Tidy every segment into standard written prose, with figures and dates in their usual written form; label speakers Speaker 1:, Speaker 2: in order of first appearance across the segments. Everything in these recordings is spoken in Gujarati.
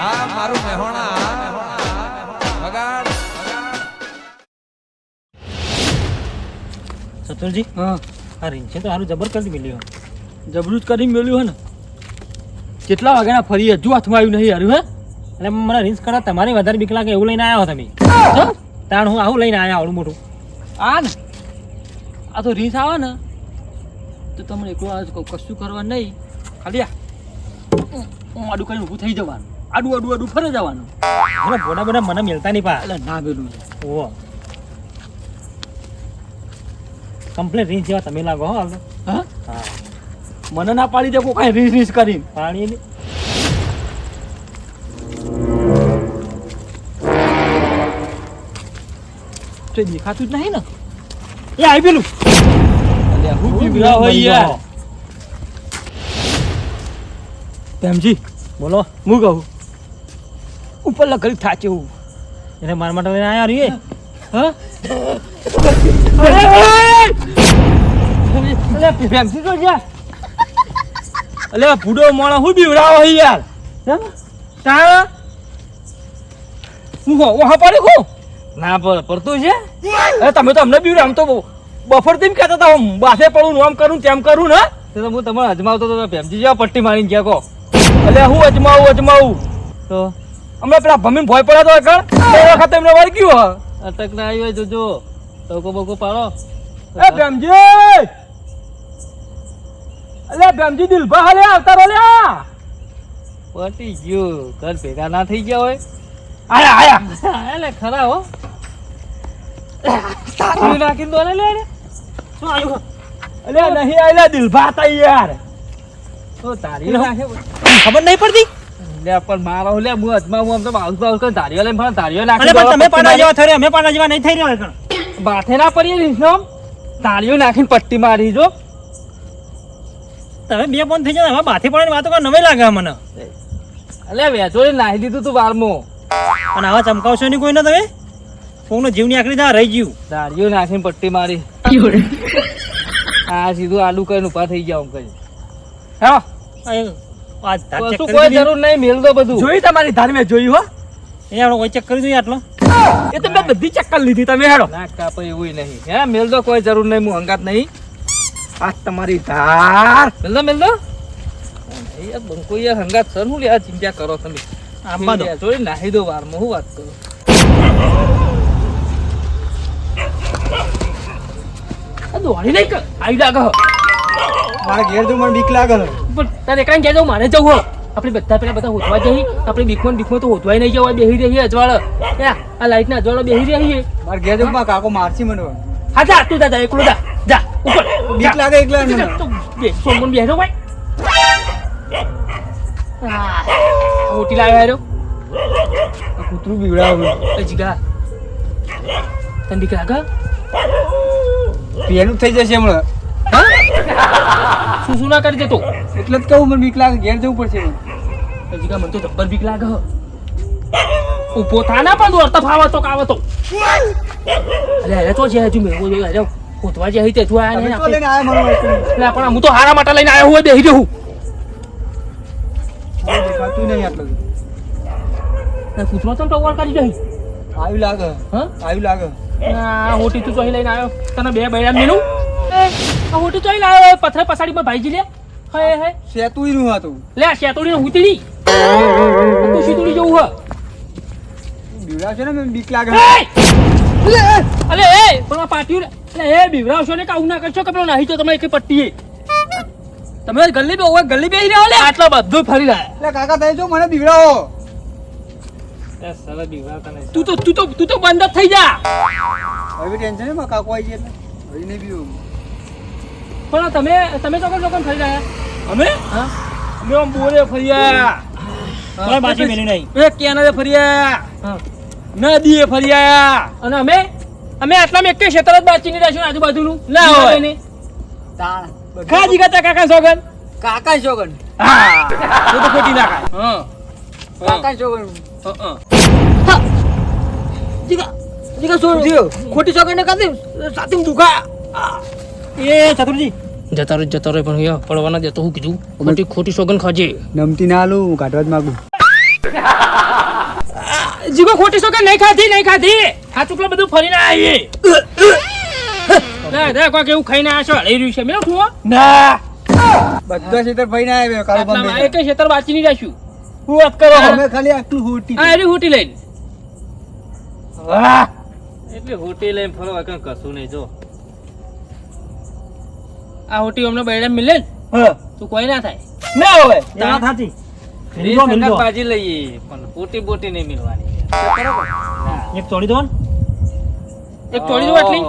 Speaker 1: હા મારું મહેણા વગાડ.
Speaker 2: સતુરજી
Speaker 3: હા
Speaker 2: આ રીંછે તો સારું જબર કરી મેલ્યું.
Speaker 3: જબરું જ કરી મેલ્યું હે ને. કેટલા વાગ્યાના ફરી હજુ હાથમાં આવ્યું નહીં હારું હે.
Speaker 2: એટલે મને રીંછ કરા તમારી વધારે બીક લાગે એવું લઈને આવ્યા હો તમે. તાણ હું આવું લઈને આવ્યા આવડું મોટું.
Speaker 3: આ ને આ તો રીસ આવે ને તો તમને એકલો કશું કરવા નહીં. ખાલી હું આડું કરીને ઊભું થઈ જવાનું. આડું આડું આડું ફરે જવાનું.
Speaker 2: એટલે બોડા બોડા મને મિલતા નહીં પા.
Speaker 3: એટલે ના પેલું
Speaker 2: ઓહો કમ્પ્લેટ રીંછ જેવા તમે લાગો હો હાલ તો.
Speaker 3: હા
Speaker 2: હા
Speaker 3: મને ના પાડી દે કોઈ કાંઈ રીસ રીસ કરીને.
Speaker 2: પાણી
Speaker 3: તો દેખાતું જ નહીં ને.
Speaker 2: એ આવી પેલું
Speaker 3: અલ્યા હું બીવડા હોય યાર. પ્રેમજી
Speaker 2: બોલો.
Speaker 3: હું કહું ઉપર લગડી થાચે હું.
Speaker 2: એટલે મારા માટે લઈને આવ્યા રીએ.
Speaker 3: હા પ્રેમજી તો યાર. અલ્યા ભૂડો મોણો હું બીવડાવો હોય યાર. તારા હું વહા પાડી હું ના પડતું છે. અરે તમે તો અમને બીવડા આમ તો બફર તેમ કહેતા હતા હું બાસે પડું આમ કરું તેમ કરું ને. તો હું તમારે અજમાવતો તો પ્રેમજી જેવા પટ્ટી મારીને ગયા કહો. એટલે હું અજમાવું તો હમણાં પેલા ભમીને ભોય પડ્યા તો આગળ બે વખત એમને વળગ્યું હા અટક ના આવ્યો જોજો તવકો બકો પાડો. એ પ્રેમજી અલ્યા પ્રેમજી દિલભા હાલે આવતા રો લ્યા. પટી ગયું ઘર ભેગા ના થઈ ગયા હોય. આયા એટલે ખરા હો. તારી નાખીને દોને લે
Speaker 2: શું આવ્યું?
Speaker 3: અલ્યા નહીં આયલા દિલભા હતા યાર. તો તારી નાખે
Speaker 2: ખબર નહીં પડતી.
Speaker 3: લે પણ મારો લે હું અજમા હું આમ તો બાઉસ બાઉસ કરીને ધારીઓ લઈને પણ ધારીઓ નાખી.
Speaker 2: અરે પણ તમે પાના જેવા થઈ રહ્યા અમે પાના જેવા નહીં થઈ રહ્યા કણ.
Speaker 3: બાથે ના પડીએ રીસનો ધારીઓ નાખીને પટ્ટી મારી જો.
Speaker 2: તમે બે ફોન થઈ જાય હવે બાથે પડવાની વાતો કરવા નવાઈ લાગે મને.
Speaker 3: અલ્યા વેચોડી નાખી દીધું તું વારમાં.
Speaker 2: અને આવા ચમકાવશો નહીં કોઈને તમે. કોકનો જીવ ની આખરી જા રહી ગયું.
Speaker 3: ધારીઓ નાખીને પટ્ટી મારી. આ સીધું આલુ કરીને ઉભા થઈ ગયા આમ કરી. હા કશું કોઈ જરૂર નહીં મેલ દો બધું. જોઈ તમારી ધાર મેં જોઈ હો.
Speaker 2: એ આપણે કોઈ ચેક કરી જોઈએ આટલો.
Speaker 3: એ તો મેં બધી ચક્કર લીધી તમે હેડો. ના કાપો એવું નહીં હે મેલ દો કોઈ જરૂર નહીં હું હંગાત નહીં. આ તમારી ધાર મેલ દો યાર બંકો યાર હંગાત સર હું લે આ ચિંતા કરો તમે.
Speaker 2: આંબા દો
Speaker 3: જોઈ નાહી દો વારમાં હું વાત કરું. આ દોડી નહીં કર આવી લાગે મારા ઘેર તો મને બીક લાગે પણ તારે કાંઈ કહેજો મારે જવું આપણે બધા પેલા બધા હોતવા જઈએ આપણે બીકમાં તો હોતવાય નહીં જવાય બેહી રહીએ અજવાળ આ લાઈટ ના અજવાળો બેહી રહીએ મારા ઘેર જવું કાકો મારસી મને હા જા તું જા એકલો જા જા ઉપર બીક લાગે એકલા મને બે સોમન બેહરો ભાઈ મોટી લાવ્યો હેરો કૂતરું બીવડાવ્યું જીગા તને બીક લાગે પેલું થઈ જશે હમણાં શું ના કરી દેતો એટલે જ કહું મને બીક લાગે ઘેર જવું પડશે હજી મને તો જબ્બર બીક લાગે ઉભો થા ના પણ દોડતા ફાવા તો કાવા તો અરે અરે તો જે હજુ મેં અરે કોતવા જે હઈ તે તું આયા ને આપણે એટલે પણ હું તો હારા માટે લઈને આવ્યો હું બેહી રહ્યો દેખાતું નહીં આટલું કૂતરો તો ટવર કરી જઈ આવી લાગે હા આવી લાગે આ હોટી તું ચોહી લઈને આવ્યો તને બે બૈરા મેલું આ હોટી ચોહી લાવ્યો પથ્થર પસાડીમાં ભાઈજી લે હે હે શેતુડી નું હતું લે શેતુડી નું ઉતરી તું શેતુડી જેવું હ બીવડા છે ને મને બીક લાગે અલે એ પણ પાટીયું લે એ બીવડાવશો ને કાઉ ના કરશો કે પેલો નાહી તો તમે એક પટ્ટીએ તમે ગલ્લી બે ઓય ગલ્લી બેહી રહ્યો લે આટલા બધું ફરી રહ્યા લે કાકા તમે જો મને બીવડાવો એ સાલા બીવડાવતા નહીં તું તો બંધ થઈ જા હવે ટેન્શન નહીં કાકો આવી છે એટલે હવે નહીં બીવું પણ તમે તો કોણ ફરી રહ્યા અમે હા અમે આમ બોરે ફર્યા
Speaker 2: કોઈ બાજી મેલી નહીં.
Speaker 3: એ કેનારે ફર્યા હા નદીએ ફર્યા અને અમે આટલા એક ક્ષેત્ર જ બાચી નહીં રાખ્યું આજુબાજુનું ના હોય ને તાણ ખા જીગા કાકા સોગન હા તો ખોટી ના ખાય હા કાકા સોગન જીગા સોગન ખોટી સોગન ને કાદી સાથી દુખા
Speaker 2: એ ચતુરજી
Speaker 3: જતા રહે પણ પડવાના દેતો હું કીધું ખોટી સોગન ખાજે
Speaker 4: નમતી ના આલું કાઢવા જ માંગુ
Speaker 3: જીગો ખોટી છો કે નહીં ખાધી આ ચૂકલો બધું ફરીને આવી કોઈ કેવું ખાઈને આવ્યા છો હળી રહ્યું છે મેં ઠુઓ
Speaker 4: ના બધા ક્ષેત્ર ભાઈને આવ્યો કાળો
Speaker 3: આટલામાં
Speaker 4: બંધ
Speaker 3: એક ક્ષેત્ર વાંચી નહીં રાખ્યું
Speaker 4: હું વાત કરો અમે ખાલી આટલું હોટી
Speaker 3: આ એરી હોટી લઈને
Speaker 4: વાહ
Speaker 2: એટલે હોટી લઈને ફરો કઈ કશું નહીં જો
Speaker 3: આ હોટી અમને બૈડા મિલે ને
Speaker 4: હા
Speaker 3: તું કોઈ ના થાય
Speaker 4: ના હોય
Speaker 2: એ વાત સાચી
Speaker 1: રીસ નકર બાજી લઈએ પણ પોટી બોટી નહીં મિલવાની
Speaker 2: એક તોડી દો ને
Speaker 3: એક તોડી દો આટલી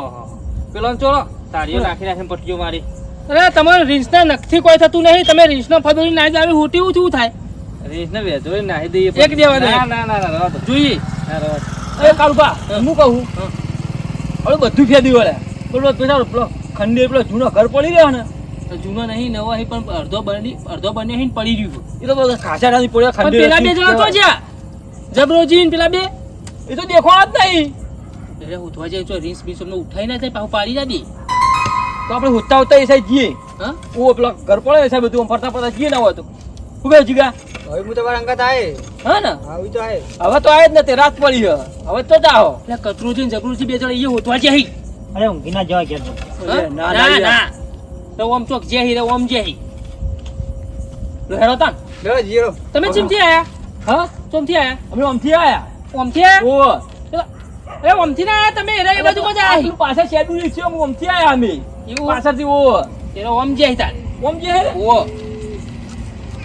Speaker 1: પેલો ચોળો તાળીઓ નાખી નાખીને પટ્ટીઓ મારી
Speaker 3: અરે તમારે રીંસના નખથી કોઈ થતું નહીં તમે રીંસનો ફદોડી નાઈ જાવી હોટી શું થાય
Speaker 1: રીસ ને વેચોય નાહી દઈએ
Speaker 3: એક દેવા દે.
Speaker 1: ના ના ના રહેવા દો.
Speaker 3: જોઈએ
Speaker 1: ના રહેવા દો.
Speaker 3: એ કાળુબા હું કહું હવે બધું ફેદી વળે પેલો પેલો પેલો ખંડે પેલો જૂનો ઘર પડી રહ્યો ને તો જૂનો નહીં નવો અહીં પણ અડધો બને અહીં પડી રહ્યું
Speaker 4: એ તો બધા ખાસા નથી પડ્યા
Speaker 3: પણ પેલા બે જણા તો જ્યાં જબરોજી ને પેલા બે
Speaker 4: એ તો દેખવા જ નહીં
Speaker 3: એટલે ઉઠવા જાય તો રીંસ બીસ અમને ઉઠાઈ ના જાય પાછું પાડી ના દે
Speaker 4: તો આપણે હોતા હોતા એ સાઈડ જઈએ
Speaker 3: હા
Speaker 4: ઓ પેલા ઘર પડે એ સાઈડ બધું આમ ફરતા ફરતા જઈએ ના હોય તો શું કહે જીગા
Speaker 1: હવે હું તમારા અંગત આયે
Speaker 4: હા ને
Speaker 1: આવી તો આયે
Speaker 4: હવે તો આય જ નથી રાત પડી છે હવે તો જાઓ
Speaker 3: એટલે કતરુજી ને જબરુજી બે જણા એ ઉઠવા જાય
Speaker 2: અરે ઊંઘી ના જવાય ઘેર તો.
Speaker 3: હા?
Speaker 4: ના,
Speaker 3: ના
Speaker 4: ના,
Speaker 3: ના તો ઓમ ચોક જે હી ઓમ જે હી લો હેરો તાન
Speaker 1: લો જીરો
Speaker 3: તમે ચીમથી આયા
Speaker 4: હા
Speaker 3: ચોમથી આયા
Speaker 4: અમે આમથી આયા
Speaker 3: ઓમથી આયા
Speaker 4: ઓ
Speaker 3: અરે ઓમથી ના આયા તમે એરા એ બાજુ મજા આવી
Speaker 4: પાછા શેડ્યુલ છે અમે આમથી આયા અમે
Speaker 3: એવું
Speaker 4: પાછળથી ઓ
Speaker 3: એરો ઓમ જે હી તાન
Speaker 4: ઓમ જે હે
Speaker 3: ઓ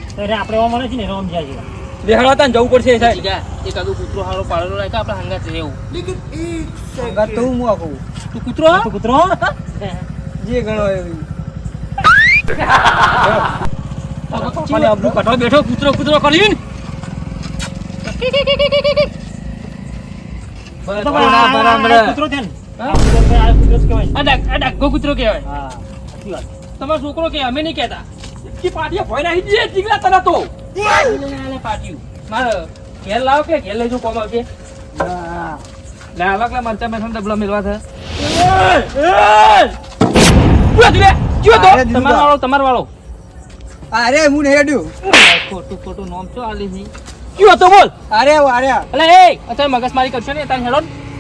Speaker 2: તો એટલે આપણે એવા મળે છે ને એનો આમ જાય છે.
Speaker 4: બેહડા તા જવું પડશે એ સાઈડ
Speaker 3: જીગા એક આદુ કૂતરો હારો પાડેલો રાખ્યો આપણે હંગાત રહેવું
Speaker 1: અંગત તો હું આખું
Speaker 3: તું કૂતરો
Speaker 2: તું કૂતરો
Speaker 1: જે ગણો એવી
Speaker 4: ખાલી આબરૂ કાઢવા બેઠો કૂતરો કૂતરો કરીને
Speaker 2: તો ભાઈ આ કૂતરો છે ને
Speaker 3: હા?
Speaker 2: આ કૂતરો જ કહેવાય.
Speaker 3: આ ડાઘો કૂતરો કહેવાય
Speaker 2: હા સાચી વાત.
Speaker 3: તમારો છોકરો કે અમે નહીં કહેતા
Speaker 4: કી પાટીએ ભોય નાખી દીધે જીગલા તને તો
Speaker 3: આલે પાટ્યું મારે ઘેર લાવો કે ઘેર લઈ જવું કોમ આવશે
Speaker 1: ના અલગ લા મરચા મેં ડબલો મિલવા છે
Speaker 3: તમારો વાળો
Speaker 1: અરે હું નહીં હેડ્યું
Speaker 3: ખોટું ખોટું નામ છો આલી હી
Speaker 4: કયો હતો બોલ
Speaker 1: અરે અરે
Speaker 3: અલે એ અત્યારે મગજમારી કરશો ને તારે હેડો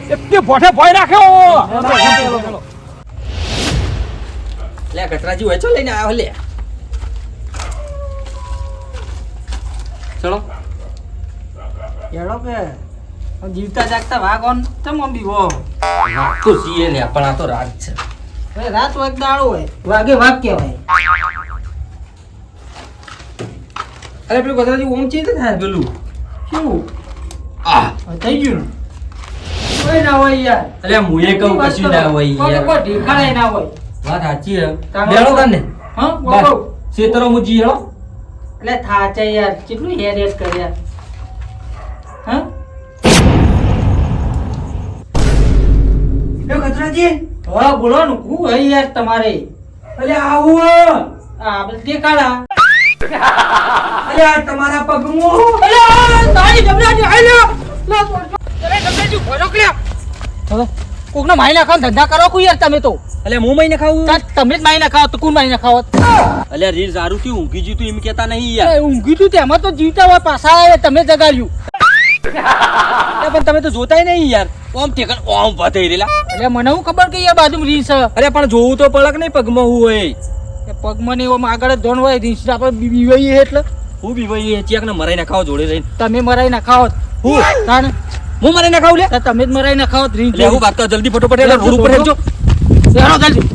Speaker 4: એક ભોઠે ભોય નાખ્યો
Speaker 1: લે કટરાજી હોય છો લઈને આવ્યો લે ચલો હેડો કે જીવતા જાગતા વાગોન તમ અંબી વો
Speaker 4: તો જીએ લે પણ આ તો રાત છે
Speaker 1: અરે રાત વાગ દાડો હોય વાગે વાગ કહેવાય અરે પેલું કટરાજી ઓમ ચીજ થાય પેલું શું થઈ ગયું કોઈ ના હોય યાર
Speaker 4: અલ્યા મુએ કહું કશું ના હોય યાર
Speaker 1: કોઈ ઢીકાણાય ના હોય
Speaker 4: વાત સાચી હે
Speaker 1: તારો
Speaker 4: બેડો કાને
Speaker 1: હા
Speaker 4: બસ
Speaker 1: બોલો
Speaker 4: સેતરો મુજી હેડો
Speaker 1: એટલે થાચે યાર કેટલું હેર હેર કર્યા હા એ ખતરાજી હા બોલો ને હું હે યાર તમારે
Speaker 4: અલે આવું
Speaker 1: આ બસ દેખાડા
Speaker 4: અલે આ તમારા પગમો
Speaker 3: અલે તારી જબરાજી આઈ લ્યો અરે જબરાજી ભરો ક્યા કોકનો માઈ નાખો ધંધા કરો કોઈ યાર તમે તો
Speaker 4: અલે હું મહિને ખાવું
Speaker 3: તમે જ માઈ નાખાવ તો કોણ માઈ નાખાવ
Speaker 4: અલે રીલ સારું થી ઊંઘી જીતું એમ કેતા નહીં યાર
Speaker 3: ઊંઘી તું તેમાં તો જીવતા હોય પાછા આવે તમે જગાડ્યું
Speaker 4: પણ તમે તો જોતાય નહીં યાર ઓમ ટેકન ઓમ વધાઈ રેલા
Speaker 3: એટલે મને હું ખબર કે યાર બાજુ રીસ
Speaker 4: અરે પણ જોવું તો પડક નહીં પગમાં હું હોય
Speaker 3: પગમાં ને એમ આગળ જ ધોન હોય રીસ આપણે બીવાઈએ એટલે
Speaker 4: હું બી ભાઈ ચેક ને મરાઈ નાખાવ જોડે રહીને
Speaker 3: તમે મરાઈ નાખાવ
Speaker 4: હું
Speaker 3: તાને
Speaker 4: હું મરાઈ નાખાવ લે
Speaker 3: તમે જ મરાઈ નાખાવ રીસ
Speaker 4: લે હું વાત કર જલ્દી ફટોફટ એટલે રોડ ઉપર હેડજો
Speaker 3: હેડો જલ્દી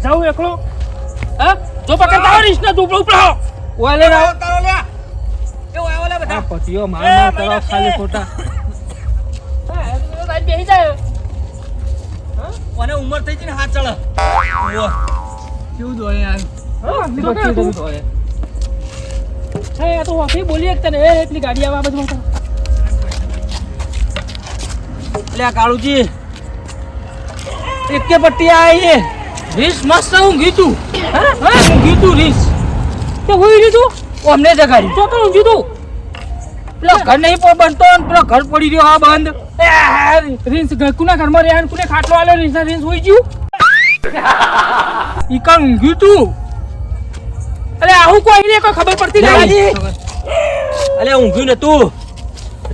Speaker 3: જાઉં એકલો હા જો પકડતા હોય રીસ ને તું ઉપડો ઓલે રાવ
Speaker 1: કરો લે એ ઓય ઓલે બધા
Speaker 3: પતિયો માર કરો ખાલી ખોટા બેસી જાય
Speaker 4: મને ઉંમર થઈ ગઈ ને હાથ ચડે
Speaker 1: કેવું દોડે યાર
Speaker 3: હે તો વાફી બોલી એક તને એ એટલી ગાડી આવે આ બધું
Speaker 4: એટલે આ કાળુજી એકે પટ્ટી આવી
Speaker 3: રીસ મસ્ત ઊંઘી તું હા ઊંઘી તું રીસ તો હોઈ રીતું ઓ અમને જગાડી તો ઊંઘી તું પેલો ઘર નહીં બનતો ને પેલો ઘર પડી રહ્યો હા બંધ. રીંસ કુના ઘરમાં રહ્યા ને કુને ખાટલો આલ્યો રીંસ હોઈ ગયું. ઈ કાં ઊંઘ્યું તું? અરે આવું કોઈ ને કોઈ ખબર પડતી નહીં.
Speaker 4: અલે ઊંઘ્યું નતું.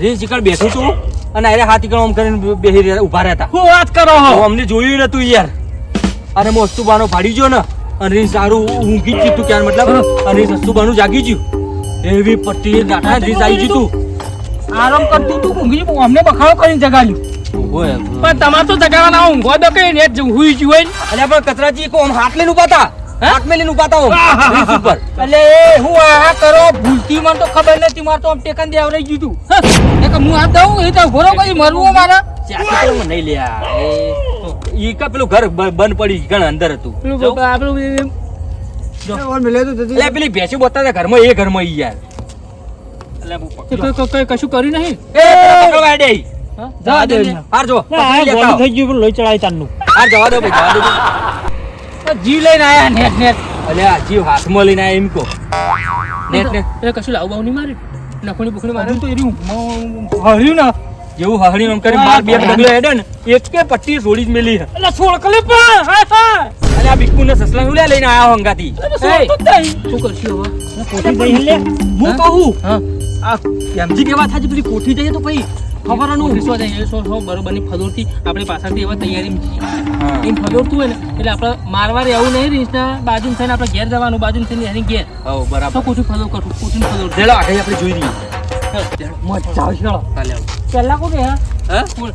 Speaker 4: રીંસ ઈકણ બેઠું તું અને અરે હાથ ઈકણ ઓમ કરીને બેહી ઉભા રહેતા.
Speaker 3: શું વાત કરો
Speaker 4: તો અમને જોયું નતું યાર. અને હું અસ્તુબાનો ફાડી ગયો ને અને રીંસ સારું ઊંઘી જ તું ક્યાં મતલબ અને રીંસ અસ્તુબાનું જાગી ગયું. એવી પટ્ટી નાઠા રીંસ આવી ગયું તું.
Speaker 3: આરામ કરતું તું ઊંઘી ગયું. અમને બખાડો કરીને જગાડ્યું.
Speaker 4: ઓય
Speaker 3: પણ તમારે તો જગાડવાના ઊંઘવા દો કઈ ને હુઈ ગયું હોય ને.
Speaker 4: અલ્યા પણ કચરાજી કો આમ હાથ લઈને ઉભા હતા. હાથ મેં લઈને ઉભા હતા રીંસ ઉપર.
Speaker 3: એટલે હું આ કરો ભૂલથી મને તો ખબર નથી. મારે તો આમ ટેકન દે આવરાઈ ગયું તું. હું હાથ દઉં એ તો ઘોરો કઈ મરવું મારા.
Speaker 4: ચાકી પેલું મને નહીં લ્યા. ઈ કા પેલું ઘર બંધ પડી ઘણ અંદર હતું. એટલે પેલી ભેંસી બોલતા ઘરમાં એ ઘરમાં ઈ યાર.
Speaker 3: કશું કર્યું નહીં.
Speaker 4: એ પકડવા દે.
Speaker 3: જવા દે.
Speaker 4: હાર જો
Speaker 2: આ ગોળું થઈ ગયું પેલું લોહી ચડાય તારનું.
Speaker 4: હાર જવા દો ભાઈ જવા દો.
Speaker 3: જીવ લઈને આયા નેટ નેટ.
Speaker 4: અલ્યા જીવ હાથમાં લઈને આયા એમ કો. નેટ નેટ
Speaker 3: એ કશું લાવ બાવ નહીં મારી. નખોની બુખની મારી તો એરી હર્યું ને.
Speaker 4: જેવું હહણી આમ કરી માર બે ડગલો હેડે ને એક કે પટ્ટી છોડી જ મેલી.
Speaker 3: એટલે છોડ કલે પણ હા હા.
Speaker 4: અલ્યા બિક્કુ ને સસલા નું લઈને આયા હંગાતી.
Speaker 3: શું કરશું હવે?
Speaker 2: પોતી દઈ લે.
Speaker 4: હું કહું
Speaker 3: હા
Speaker 4: આ એમજી કેવા થાય છે પેલી કોઠી જઈએ તો પછી ખબરનું
Speaker 3: સો બરોબરની ફદોરથી આપણી પાછળથી એવા તૈયારી
Speaker 4: હા.
Speaker 3: એમ ફદોરતું હોય ને એટલે આપણે મારવાર એવું નહીં રીંસના બાજુ થઈને આપણે ઘેર જવાનું બાજુ થઈને એની ઘેર
Speaker 4: હો બરાબર.
Speaker 3: તો કોઠું ફદો કરું કોઠું ફદોર
Speaker 4: લેલો આગળ આપણે જોઈ લઈએ.
Speaker 3: મજા આવશે ચાલો
Speaker 4: ચાલે આવો.
Speaker 3: પહેલા કોને હા
Speaker 4: હા
Speaker 3: કોણ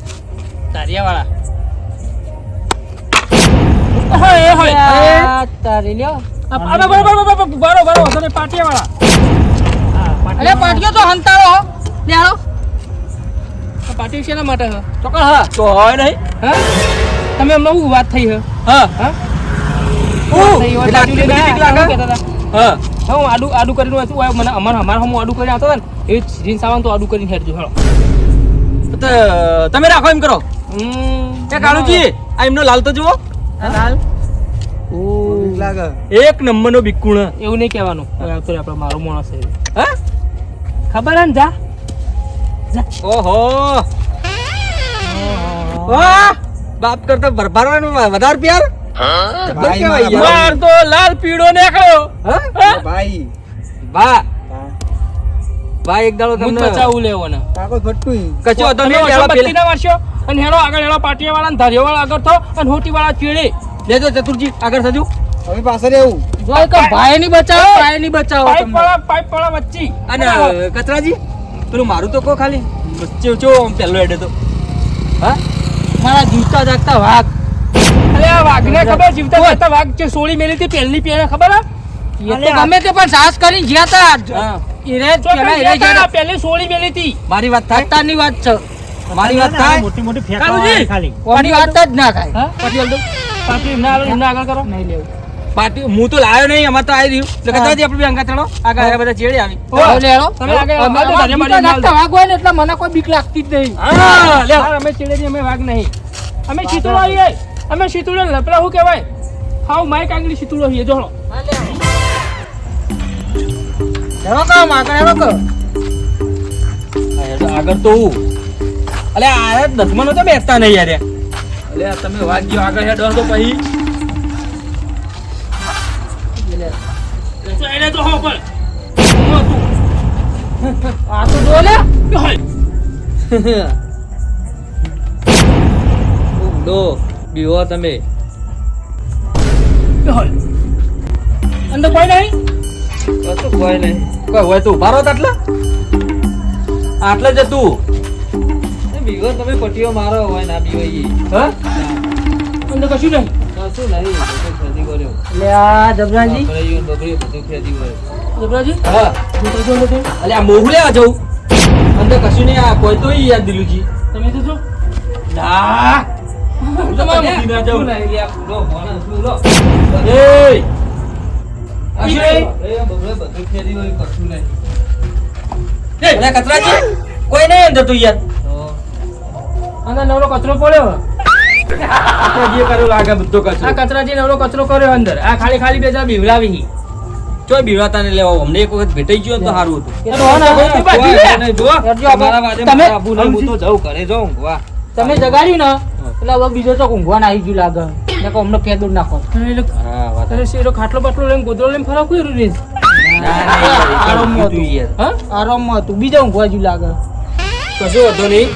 Speaker 3: તારિયાવાળા હોય હોય તારી લ્યો બરોબર તમે પાટિયાવાળા અરે પાટિયો તો હંતાળો લેહાડો પાટિયો શેના માટે હ
Speaker 4: ચોકડ હા તો હોય નહીં.
Speaker 3: હા તમે એમનો શું વાત થઈ હ
Speaker 4: હા
Speaker 3: હા
Speaker 4: એટલે આટલી બધી બીક લાગે? હા
Speaker 3: હું આડું કરીને હતું મને અમારા હું આડું કરીને આવતો હતા ને એ જીન્સ આવવાનું તો આડું કરીને હેડજો હેડો
Speaker 4: તો તમે રાખો એમ કરો. એ કાળુજી આ એમનો લાલ તો જુઓ.
Speaker 3: લાલ
Speaker 4: એક નંબર નો બિક્કુણ.
Speaker 3: એવું નહીં કહેવાનું આવતો આપણે મારો માણસ છે
Speaker 4: હા
Speaker 3: ખબર હે ને જા
Speaker 4: ઓહો વાહ બાપ કરતા ભરભારવાનો વધારે પ્યાર. જબ્બર કહેવાય યાર.
Speaker 3: માર તો લાલ પીળો નીકળ્યો
Speaker 4: હા?
Speaker 1: ભાઈ
Speaker 4: વાહ વાહ એક દાડો
Speaker 3: હું
Speaker 4: તમને
Speaker 3: બચાવું લેવો ને
Speaker 1: કાકો ફટતું
Speaker 4: કચો હતો
Speaker 3: તમે
Speaker 4: નહીં
Speaker 3: ઓછો
Speaker 4: લેવા
Speaker 3: બત્તી
Speaker 4: પેલા.
Speaker 3: ના મારશો અને હેડો આગળ હેડો પાટિયાવાળા ને ધારિયાવાળા આગળ થો અને હોટીવાળા ચીડે
Speaker 4: લેજો ચતુરજી આગળ થજો.
Speaker 1: હવે પાછળ એવું
Speaker 3: જોય કે ભાઈ ની બચાવો પાઇપ વાળા વચ્ચે
Speaker 4: અને કચરાજી પેલું મારું તો કો ખાલી વચ્ચે ચો આમ પહેલો હેડે તો હા
Speaker 3: મારા જીવતા જાગતા વાઘ અલે આ વાઘને ખબર જીવતા જાગતા વાઘ છે સોળી મેલી હતી પહેલી પેલે ખબર હે એ તો ગમે તે પણ સાહસ કરીને જ્યાં તા
Speaker 4: હા
Speaker 3: ઈરે પેલા પહેલી સોળી મેલી હતી
Speaker 4: મારી વાત થાય
Speaker 3: અત્યારની વાત છે
Speaker 4: મારી વાત થાય
Speaker 2: મોટી મોટી
Speaker 3: કાળુજી!
Speaker 2: ફેંકવા ખાલી.
Speaker 3: કોની વાત જ ના થાય પાટી હાલ દો પાટી ના આગળ કરો નહીં લેવું
Speaker 4: પાટી હું તો લાયો નહીં અમાર તો આવી રહ્યું એટલે કચરાજી આપણે બે અંગા ચડો આગળ આવ્યા બધા ચેડે આવી
Speaker 3: તમે આગળ અમે તો ધારિયા મારી વાઘ હોય ને એટલે મને કોઈ બીક લાગતી જ નહીં
Speaker 4: હા લે
Speaker 3: અમે ચેડે અમે વાઘ નહીં અમે શીતુડો આવીએ અમે શીતુડો પેલા શું કહેવાય હાવ માઈક આંગળી શીતુડો આવીએ જોડો
Speaker 4: આગળ તો હું અલે આ દસમાનો તો બેસતા નહીં યાર
Speaker 3: અલે તમે વાઘ ગયો આગળ હેડો તો પછી એને તો હો પણ આ તો જો લે
Speaker 4: દો બીવો તમે
Speaker 3: અંદર કોઈ નહીં
Speaker 4: કશું કોઈ નહીં કોઈ હોય તો ઉભા રહો તો આટલે જ તું બીવો તમે પટીઓ મારો હોય ના બીવો હા
Speaker 3: અંદર કશું નહીં
Speaker 4: કશું નહીં ખેતી કર્યો
Speaker 3: લે આ જબરાજી
Speaker 4: બગડ્યું બધું ખેતી કર્યો
Speaker 3: જબરાજી
Speaker 4: હા
Speaker 3: જો લો તો
Speaker 4: અલે આ મોહુ લેવા જવું અંદર કશું નહીં આ કોઈ તો યાદ દિલુજી
Speaker 3: તમે તો જો
Speaker 4: ના
Speaker 3: તમારે
Speaker 4: ના જાઉં
Speaker 3: શું નહીં યાર લો ભણા શું લો
Speaker 4: એ
Speaker 3: અશે
Speaker 4: બધું ખેતી હોય કશું નહીં અલે કચરાજી કોઈ નહીં અંદર તું યાર
Speaker 3: અંદર નવરો કચરો પડ્યો
Speaker 4: જે કર્યો લાગે બધો કચરો
Speaker 3: આ કચરાજી નવરો કચરો કર્યો અંદર આ ખાલી બે જા બીવલાવી
Speaker 4: ચોય બીવાતા ને લેવા અમને એક વખત ભેટાઈ ગયો ને તો સારું હતું
Speaker 3: એ તો હા ને, ભાઈ, તે બાજુ લે.
Speaker 4: નહીં, જો
Speaker 3: યાર, જો
Speaker 4: તમારા વાદે
Speaker 3: તમે-
Speaker 4: મારા આબુ નહીં, હું તો જાઉં ઘરે જાઉં વાહ
Speaker 3: તમે જગાડ્યું ને એટલે હવે બીજો ચોક ઊંઘવા આવી ગયું લાગે ને કહો અમને કેદુર નાખો
Speaker 4: હા વાત
Speaker 3: અરે શેરો ખાટલો બાટલો લઈને ગોદડો લઈને ફરવા કોઈ રીત
Speaker 4: આરામમાં હતું યાર
Speaker 3: હા આરામમાં હતું બીજા ઊંઘવા જેવું લાગે
Speaker 4: કશો વાંધો નહીં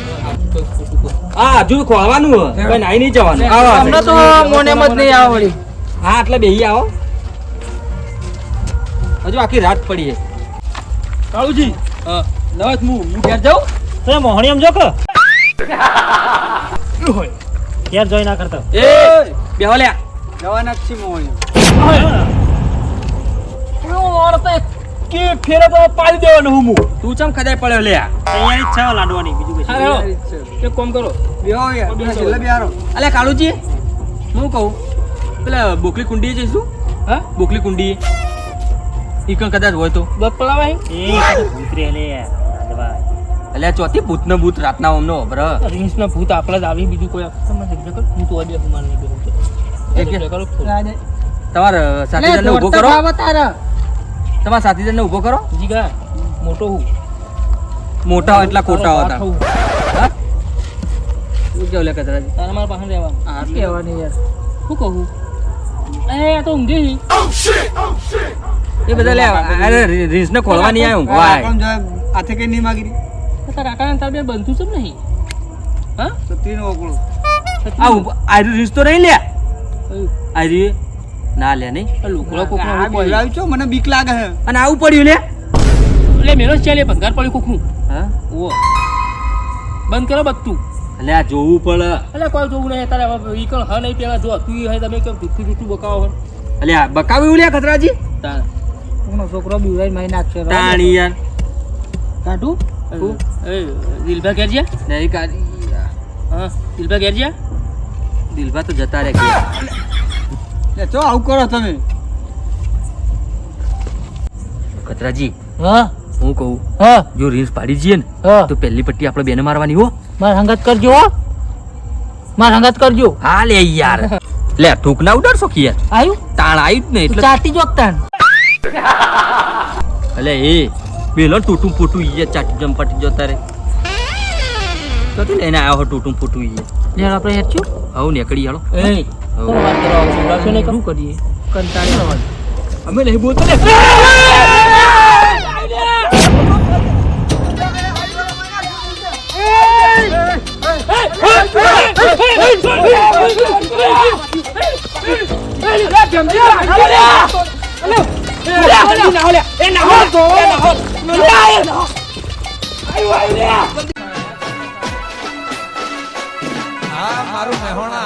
Speaker 4: હા હજુ ખોળવાનું હે કઈ નાઈ નહીં જવાનું આવો
Speaker 3: અમને તો મોનેમ જ નહીં આવે વળી
Speaker 4: હા એટલે બેહી આવો હજુ આખી રાત પડી છે કાળુજી નવત હું ઘેર જાઉં
Speaker 2: તો મોહણી આમ જો કે ઘેર જોઈ ના કરતો
Speaker 4: એ બેહો લ્યા
Speaker 1: જવાના જ છે મોહણી
Speaker 3: કે ફેરે તો પાડી દેવાનું હું
Speaker 4: તું ચમ ખદાય પડ્યો લ્યા
Speaker 2: તૈયારી જ છે લાડવાની બીજું કશું
Speaker 3: હા હેલો એક કામ કરો
Speaker 1: બેહો યાર છેલ્લે બેહારો
Speaker 4: અલ્યા કાળુજી હું કહું પેલા બોકલી કુંડી જઈશું
Speaker 3: હા
Speaker 4: બોકલી કુંડી ઈકણ કદાચ હોય તો
Speaker 3: દોત પલાવા
Speaker 2: એ ભૂત રે લે લાડવા.
Speaker 4: અલ્યા ચોથી ભૂતનો ભૂત રાતના અમનો બ્ર
Speaker 3: રીંસ ના ભૂત આપણા જ આવી બીજું કોઈ તમે જગ્યા કર હું તો આજે માર નહીં કરું
Speaker 4: તમારા સાથીદારને ઊભો કરો તમારા સાથીદારને ઊભો કરો
Speaker 3: જીગા મોટો હું
Speaker 4: મોટા હોય એટલા ખોટા હતા
Speaker 3: હું.
Speaker 4: હા શું કેવું લે કતરાજી
Speaker 3: તારા મારા પાસે રહેવાનું
Speaker 4: હા,
Speaker 3: શું કહેવાનું યાર શું કહું એ આ તો ઊંઘી
Speaker 4: એ બધા લે અરે રીંસને ખોળવા નહીં આવ્યો ઊંઘવા
Speaker 1: હાથે કઈ નહીં માગી
Speaker 3: તારા કાકા તાર બે બનતું છે નહીં હા
Speaker 1: સત્રીનો ઓકળો
Speaker 4: આયરું રીંસ તો નહીં લે આયરી ના લે નહીં
Speaker 3: લુકડો કોક
Speaker 1: આ બીવડાવ્યું છો મને બીક લાગે છે
Speaker 4: અને આવું પડ્યું લે
Speaker 3: એટલે મેલો ચાલે ભંગાર પડ્યું કોકનું
Speaker 4: હા
Speaker 3: ઓ બંધ કરો બધું
Speaker 4: એટલે આ જોવું પડે
Speaker 3: એટલે કોઈ જોવું નહીં તારે હવે ઈ કણ હા નહીં પેલા જો તું હે તમે કેમ જુઠ્ઠું જુઠ્ઠું બકાવો
Speaker 4: એટલે આ બકાવ્યું લે ખતરાજી
Speaker 3: તાર કોનો છોકરો બીવડાઈ મારી નાખશે
Speaker 4: તાણી યાર
Speaker 3: કાઢું એ દિલભા ઘેર જ્યા
Speaker 4: નહીં કાઢી
Speaker 3: હા દિલભા ઘેર જ્યા
Speaker 4: દિલભા તો જતા રહે ગયા
Speaker 1: લે ચો આવું કરો તમે
Speaker 4: ખતરાજી
Speaker 3: હા
Speaker 4: હું કહું
Speaker 3: હા
Speaker 4: જો રીલ્સ પાડી જઈએ ને
Speaker 3: હા
Speaker 4: તો પહેલી પટ્ટી આપણે બેને મારવાની હો
Speaker 3: માર હંગાત કરજો હો માર હંગાત કરજો
Speaker 4: હા લે યાર લે ઠૂક ના ઉડાડશો કે યાર
Speaker 3: આયું
Speaker 4: તાણ આવ્યું જ ને એટલે
Speaker 3: ચાટી જોગતાન
Speaker 4: અલે એ બેલો ટૂટું ફૂટું ઈ ચાટી જમ પટી જતા રે તો લઈને આવ્યો હો ટૂટું ફૂટું ઈ
Speaker 3: લે આપણે હેચ્યું
Speaker 4: હવ નીકળી હાલો
Speaker 3: એ તો વાત કરો આવશું નહીં કરું કરીએ કંટાળી જવાનું
Speaker 4: અમે નહીં બોલતો ને
Speaker 1: હા મારું મહેણા